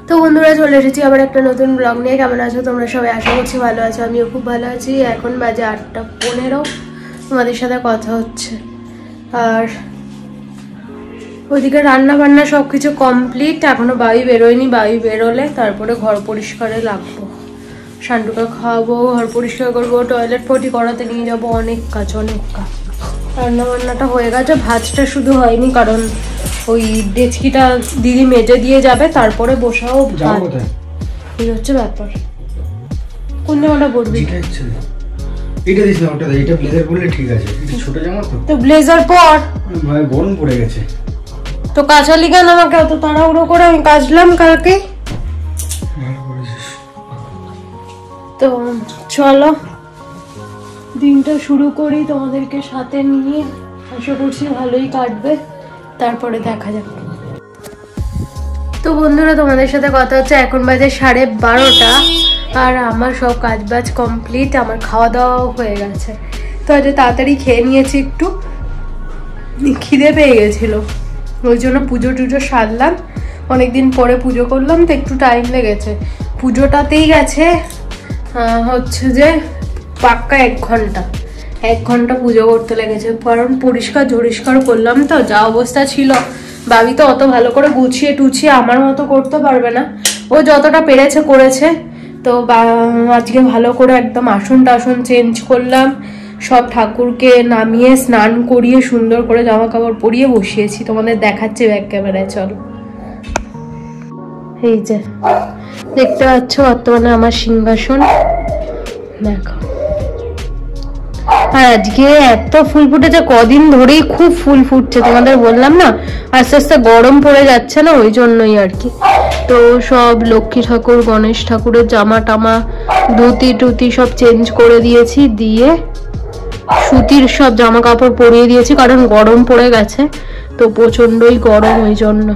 তো বন্ধুরা চলে এসেছি আবার একটা নতুন ব্লগ নিয়ে। কেমন আছো তোমরা সবাই? আশা করছি ভালো আছো, আমিও খুব ভালো আছি। এখন বাজে 8:15, তোমাদের সাথে কথা হচ্ছে। আর ওইদিকে রান্না বান্না সব কিছু কমপ্লিট, এখনো বাড়ি বেরোয়নি। বাড়ি বেরোলে তারপরে ঘর পরিষ্কারে লাগবো, শান্টুকে খাওয়াবো, ঘর পরিষ্কার করবো, টয়লেট পটি করাতে নিয়ে যাবো, অনেক কাজ অনেক কাজ। রান্না বান্নাটা হয়ে গেছে, ভাতটা শুধু হয়নি কারণ ওই ডেচকিটা দিদি মেজে দিয়ে যাবে, তারপরে বসাও ভাত। এই হচ্ছে ব্যাপার। কোন জামাটা পরবি? এটা দিস না, ওটা দে। এটা ব্লেজার পরলে ঠিক আছে, এটা ছোট জামা তো ব্লেজার পর। ভাই গরম পড়ে গেছে তো কাঁচালি কেন আমাকে অত তাড়াহুড়ো করে? আমি কাচলাম কালকে। তো চলো দিনটা শুরু করি তোমাদেরকে সাথে নিয়ে। আশা করছি ভালোই কাটবে, তারপরে দেখা যাবে। তো বন্ধুরা তোমাদের সাথে কথা হচ্ছে, এখন বাজে 12:30 আর আমার সব কাজবাজ কমপ্লিট, আমার খাওয়া দাওয়াও হয়ে গেছে। তো আজ তাড়াতাড়ি খেয়ে নিয়েছি, একটু খিদে পেয়ে গেছিলো, ওই জন্য পুজো টুজো সারলাম। অনেকদিন পরে পুজো করলাম তো একটু টাইম লেগেছে। পুজোটাতেই গেছে হচ্ছে যে পাক্কা 1 ঘন্টা পুজো করতে লেগেছে, কারণ পরিষ্কার ঝরিষ্কার করলাম তো, যা অবস্থা ছিল। বাবি তো অত ভালো করে গুছিয়ে টুছিয়ে আমার মতো করতে পারবে না, ও যতটা পেরেছে করেছে। তো আজকে ভালো করে একদম আসন টাসন চেঞ্জ করলাম, সব ঠাকুরকে নামিয়ে স্নান করিয়ে সুন্দর করে জামা কাপড় পরিয়ে বসিয়েছি। তোমাদের দেখাচ্ছি ব্যাক ক্যামেরায়, চলো। এই যে দেখতে পাচ্ছ বর্তমানে আমার সিংহাসন, দেখো। আর আজকে এত ফুল ফুটেছে, কদিন ধরেই খুব ফুল ফুটছে, তোমাদের বললাম না। আস্তে আস্তে গরম পড়ে যাচ্ছে না, ওই জন্যই আর কি। তো সব লক্ষ্মী ঠাকুর গণেশ ঠাকুরের জামা টামা ধুতি টুতি সব চেঞ্জ করে দিয়েছি, দিয়ে সুতির সব জামা কাপড় পরিয়ে দিয়েছি, কারণ গরম পড়ে গেছে তো, প্রচন্ডই গরম, ওই জন্য।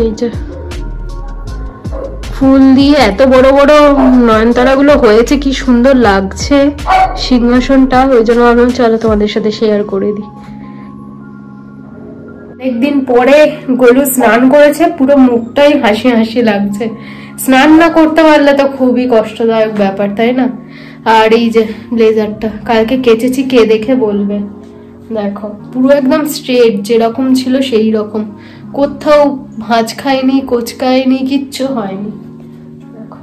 এই যে ফুল দিয়ে এত বড় বড় নয়নতারা গুলো হয়েছে, কি সুন্দর লাগছে সিংহাসনটা, ওই জন্য ভাবলাম চলো তোমাদের সাথে শেয়ার করে দিই। একদিন পরে গোলু স্নান করেছে, পুরো মুখটাই হাসি হাসি লাগছে। স্নান না করতে পারলে তো খুবই কষ্টদায়ক ব্যাপার, তাই না? আর এই যে ব্লেজারটা কালকে কেচেছি, কে দেখে বলবে। দেখো পুরো একদম স্ট্রেট, যেরকম ছিল সেই রকম, কোথাও ভাঁজ খায়নি, কোচকায়নি, কিচ্ছু হয়নি। দেখো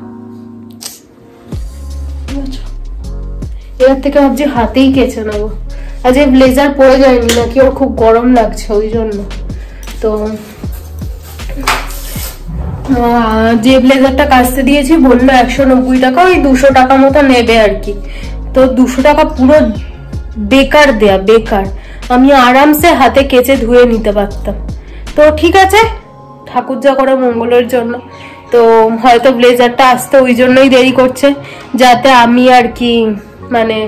এবার থেকে ভাবছি হাতেই কেচে নেবো। আজ এই ব্লেজার পরে যায়নি নাকি, ওর খুব গরম লাগছে ওই জন্য। তো যে ব্লেজারটা কাচতে দিয়েছি বললো 190 টাকা, ওই 200 টাকা মতো নেবে আর কি। তো 200 টাকা পুরো বেকার দেয়া, বেকার। আমি আরামসে হাতে কেচে ধুয়ে নিতে পারতাম। তো ঠিক আছে, ঠাকুর যা করে মঙ্গলের জন্য। তো হয়তো ব্লেজারটা আসতে ওই জন্যই দেরি করছে, যাতে আমি আর কি মানে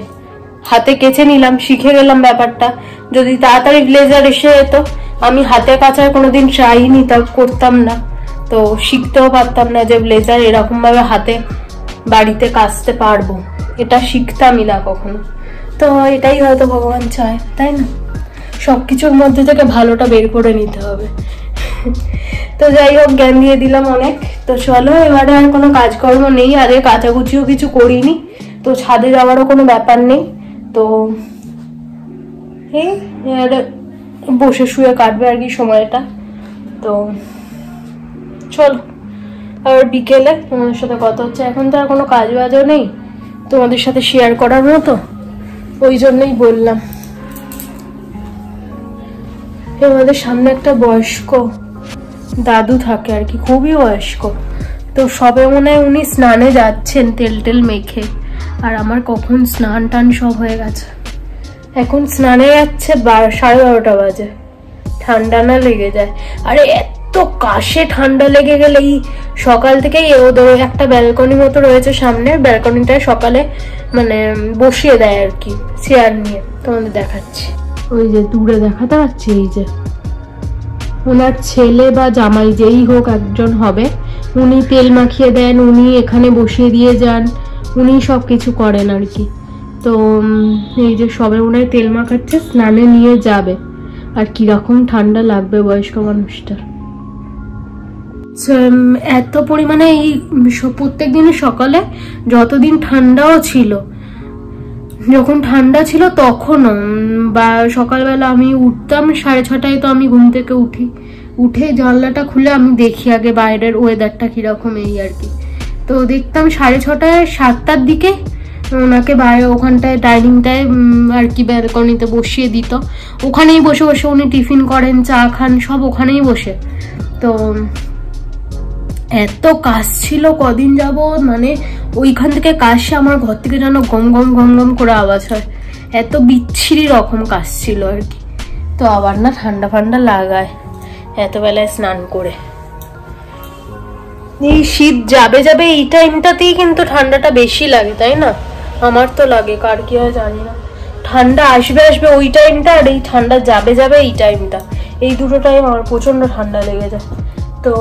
হাতে কেচে নিলাম, শিখে গেলাম ব্যাপারটা। যদি তাড়াতাড়ি ব্লেজার এসে যেত, আমি হাতে কাচার কোনোদিন ট্রাই নিতাম, করতাম না, তো শিখতেও পারতাম না যে ব্লেজার এরকম ভাবে হাতে বাড়িতে কাচতে পারবো, এটা শিখতামই না কখনো। তো এটাই হয়তো ভগবান চায়, তাই না? সবকিছুর মধ্যে থেকে ভালোটা বের করে নিতে হবে। তো যাই হোক, জ্ঞান দিয়ে দিলাম অনেক। তো চলো, এবারে আর কোনো কাজকর্ম নেই, আরে কাচাকুচিও কিছু করিনি, তো ছাদে যাওয়ারও কোনো ব্যাপার নেই। তো এই বসে শুয়ে কাটবে আর কি সময়টা। তো চলো, আবার বিকেলে তোমাদের সাথে কথা হচ্ছে। এখন তো আর কোনো কাজ বাজও নেই তোমাদের সাথে শেয়ার করার মতো, ওই জন্যই বললাম। আমাদের সামনে একটা বয়স্ক দাদু থাকে আর কি, খুবই বয়স্ক। তো সবে মনে হয় উনি স্নানে যাচ্ছেন তেল টেল মেখে, আর আমার কখন স্নান টান সব হয়ে গেছে। এখন স্নানে যাচ্ছে 12:30 বাজে, ঠান্ডা না লেগে যায়। আরে এত কাশে ঠান্ডা লেগে গেলে, এই সকাল থেকেই ওদের একটা ব্যালকনি মতো রয়েছে সামনের, ব্যালকনিটায় সকালে মানে বসিয়ে দেয় আর কি চেয়ার নিয়ে। তোমাদের দেখাচ্ছি, ওই যে দূরে দেখাতে পাচ্ছি, এই যে ওনার ছেলে বা জামাই যেই হোক একজন হবে, উনি তেল মাখিয়ে দেন, উনি এখানে বসিয়ে দিয়ে যান, উনি সব কিছু করেন আর কি। তো এই যে সবে উনায় তেল মাখাচ্ছে, স্নানে নিয়ে যাবে। আর কিরকম ঠান্ডা লাগবে বয়স্ক মানুষটার। এত পরিমাণে এই প্রত্যেক দিনের সকালে যতদিন ঠান্ডাও ছিল, যখন ঠান্ডা ছিল তখনও বা সকালবেলা আমি উঠতাম 6:30টায়, তো আমি ঘুম থেকে উঠে জানলাটা খুলে আমি দেখি আগে বাইরের ওয়েদারটা কিরকম, এই আর কি। তো দেখতাম 6:30টায় 7টার দিকে ওনাকে বাইরে ওখানটায় ডাইনিংটায় আর কি ব্যালকনিতে বসিয়ে দিত, ওখানেই বসে বসে উনি টিফিন করেন, চা খান, সব ওখানেই বসে। তো এত কাজ ছিল কদিন যাবত, মানে ওইখান থেকে কাশে আমার ঘর থেকে যেন গম গম গম গম করে আওয়াজ হয়, এত বিচ্ছিরি রকম কাজ ছিল আর কি। তো আবার না ঠান্ডা ফান্ডা লাগায় এত বেলায় স্নান করে। এই শীত যাবে যাবে এই টাইমটাতেই কিন্তু ঠান্ডাটা বেশি লাগে, তাই না? আমার তো লাগে, কার কি হয় জানি না। ঠান্ডা আসবে আসবে ওই টাইমটা, আর এই ঠান্ডা যাবে যাবে এই টাইমটা, এই দুটো টাইম আমার প্রচন্ড ঠান্ডা লেগে যায়। তো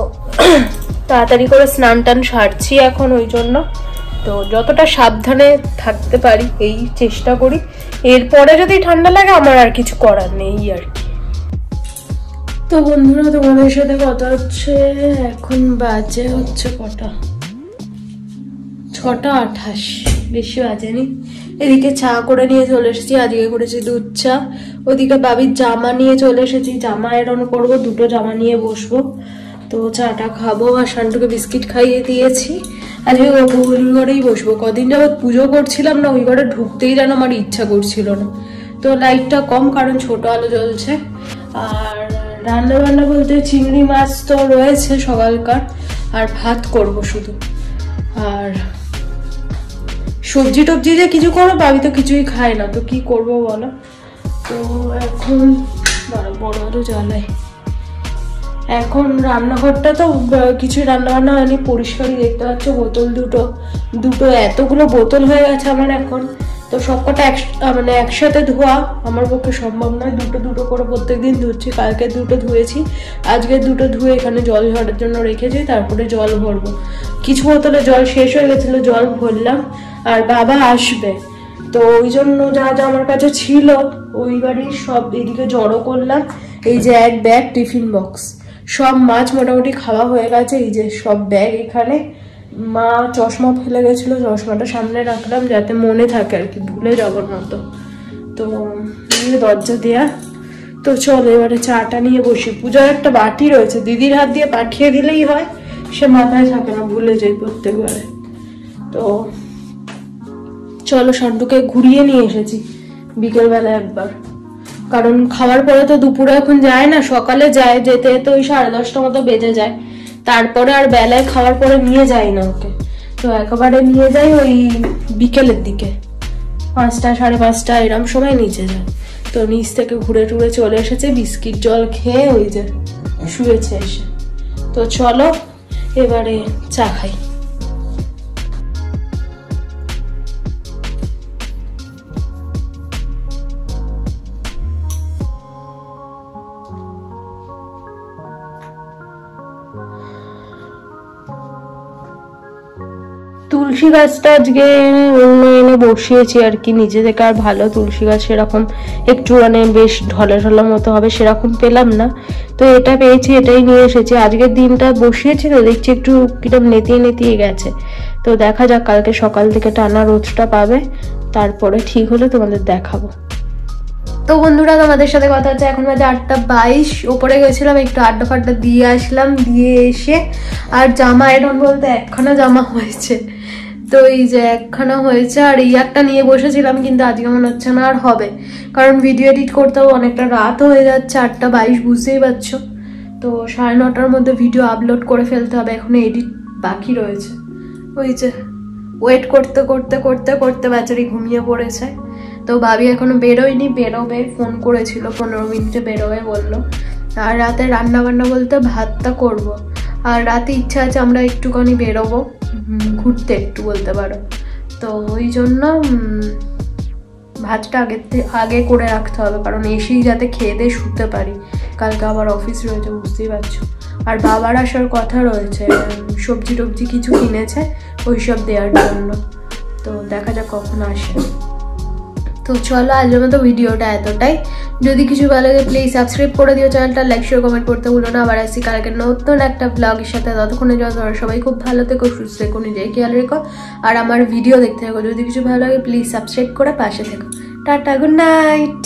তাড়াতাড়ি করে স্নান টান সারছি এখন ওই জন্য। তো যতটা সাবধানে থাকতে পারি এই চেষ্টা করি, এরপরে যদি ঠান্ডা লাগে আমার আর কিছু করার নেই আর কি। তো বন্ধুরা তোমাদের সাথে কথা হচ্ছে, এখন বাজে হচ্ছে কটা, 6:28, বেশি বাজেনি। এদিকে চা করে নিয়ে চলে এসেছি, আজকে করেছি দুধ চা। ওদিকে বাবির জামা নিয়ে চলে এসেছি, জামা আয়রন করবো, দুটো জামা নিয়ে বসবো। তো চাটা খাবো, আর শান্টুকে বিস্কিট খাইয়ে দিয়েছি। আজকে ওই ঘরেই বসবো, কদিন যাবত পুজো করছিলাম না, ওই ঘরে ঢুকতেই যেন আমার ইচ্ছা করছিল না। তো লাইটটা কম, কারণ ছোট আলো জ্বলছে। আর রান্না বান্না বলতে চিংড়ি মাছ তো রয়েছে সকালকার, আর ভাত করব শুধু। আর সবজি টবজি যে কিছু করবো, বাবি তো কিছুই খায় না, তো কি করবো বলো। তো এখন বড় আলো জ্বালাই। এখন রান্নাঘরটা তো কিছুই রান্না বান্না হয়নি, পরিষ্কারই দেখতে পাচ্ছ। বোতল দুটো এতগুলো বোতল হয়ে গেছে আমার এখন। তো সবকটা মানে একসাথে ধোয়া আমার পক্ষে সম্ভব নয়, দুটো করে প্রত্যেকদিন ধুচ্ছি। কালকে দুটো ধুয়েছি, আজকে দুটো ধুয়ে এখানে জল ঝরার জন্য রেখেছি, তারপরে জল ভরবো। কিছু বোতলে জল শেষ হয়ে গেছিলো, জল ভরলাম। আর বাবা আসবে, তো ওই জন্য যা যা আমার কাছে ছিল ওই বাড়ির সব এদিকে জড়ো করলাম। এই যে এক ব্যাগ টিফিন বক্স, সব মাছ মোটামুটি খাওয়া হয়ে গেছে। এই যে সব ব্যাগ এখানে। মা চশমা ফেলে গেছিল, চশমাটা সামনে রাখলাম যাতে মনে থাকে আর কি, ভুলে যাবার মতো। তো দরজা দেয়া। তো চলো এবারে চাটা নিয়ে বসি। পূজার একটা বাটি রয়েছে, দিদির হাত দিয়ে পাঠিয়ে দিলেই হয়, সে মাথায় থাকে না, ভুলে যাই প্রত্যেকবারে। তো চলো, শান্টুকে ঘুরিয়ে নিয়ে এসেছি বিকেলবেলা একবার, কারণ খাওয়ার পরে তো দুপুরে এখন যায় না, সকালে যায়, যেতে যেতে ওই 10:30 মতো বেজে যায়। তারপরে আর বেলায় খাওয়ার পরে নিয়ে যাই না ওকে, তো একেবারে নিয়ে যাই ওই বিকেলের দিকে, 5টা 5:30 এরম সময় নিচে যায়। তো নিচ থেকে ঘুরে টুরে চলে এসেছে, বিস্কিট জল খেয়ে ওই যে শুয়েছে এসে। তো চলো এবারে চা খাই। তুলসী গাছটা আজকে অন্য এনে বসিয়েছি আর কি, নিজে থেকে। আর ভালো তুলসী গাছ সেরকম একটু মানে বেশ ঢলা মতো হবে সেরকম পেলাম না, তো এটা পেয়েছি, এটাই নিয়ে এসেছি। আজকের দিনটা বসিয়েছি তো দেখছি একটু কিরকম নেতিয়ে গেছে। তো দেখা যাক, কালকে সকাল থেকে টানা রোদটা পাবে, তারপরে ঠিক হলে তোমাদের দেখাবো। তো বন্ধুরা তোমাদের সাথে কথা হচ্ছে, এখন বাজে 8:22। ওপরে গেছিলাম, একটু আড্ডা ফাড্ডা দিয়ে আসলাম, দিয়ে এসে আর জামা আয়রন বলতে একখানা জামা হয়েছে। তো এই যে একখানা হয়েছে, আর এই একটা নিয়ে বসেছিলাম, কিন্তু আজকে মনে হচ্ছে না আর হবে, কারণ ভিডিও এডিট করতেও অনেকটা রাত হয়ে যাচ্ছে, 8:22 বুঝতেই পারছো। তো 9:30টার মধ্যে ভিডিও আপলোড করে ফেলতে হবে, এখনো এডিট বাকি রয়েছে। ওই যে ওয়েট করতে করতে করতে করতে বেচারি ঘুমিয়ে পড়েছে। তো ভাবি এখনো বেরোয়নি, বেরোবে, ফোন করেছিল 15 মিনিটে বেরোবে বললো। আর রাতে রান্না বান্না বলতে ভাতটা করব, আর রাতে ইচ্ছা আছে আমরা একটুখানি বেরোবো ঘুরতে একটু বলতে পারো। তো ওই জন্য ভাতটা আগে করে রাখতে হবে, কারণ এসেই যাতে খেয়ে দিয়ে শুতে পারি, কালকে আবার অফিস রয়েছে বুঝতেই পারছো। আর বাবার আসার কথা রয়েছে, সবজি টবজি কিছু কিনেছে ওইসব দেওয়ার জন্য। তো দেখা যাক কখন আসে। তো চলো আজকের মতো ভিডিওটা এতটাই। যদি কিছু ভালো লাগে প্লিজ সাবস্ক্রাইব করে দিও চ্যানেলটা, লাইক শেয়ার কমেন্ট করতে ভুলো না। আবার আসছি কালকে নতুন একটা ব্লগের সাথে। ততক্ষণে জন্য তোমরা সবাই খুব ভালো থেকো, সুস্থ থেকো, নিজের খেয়াল রেখো আর আমার ভিডিও দেখতে থাকো। যদি কিছু ভালো লাগে প্লিজ সাবস্ক্রাইব করে পাশে থেকো। Tata, good night.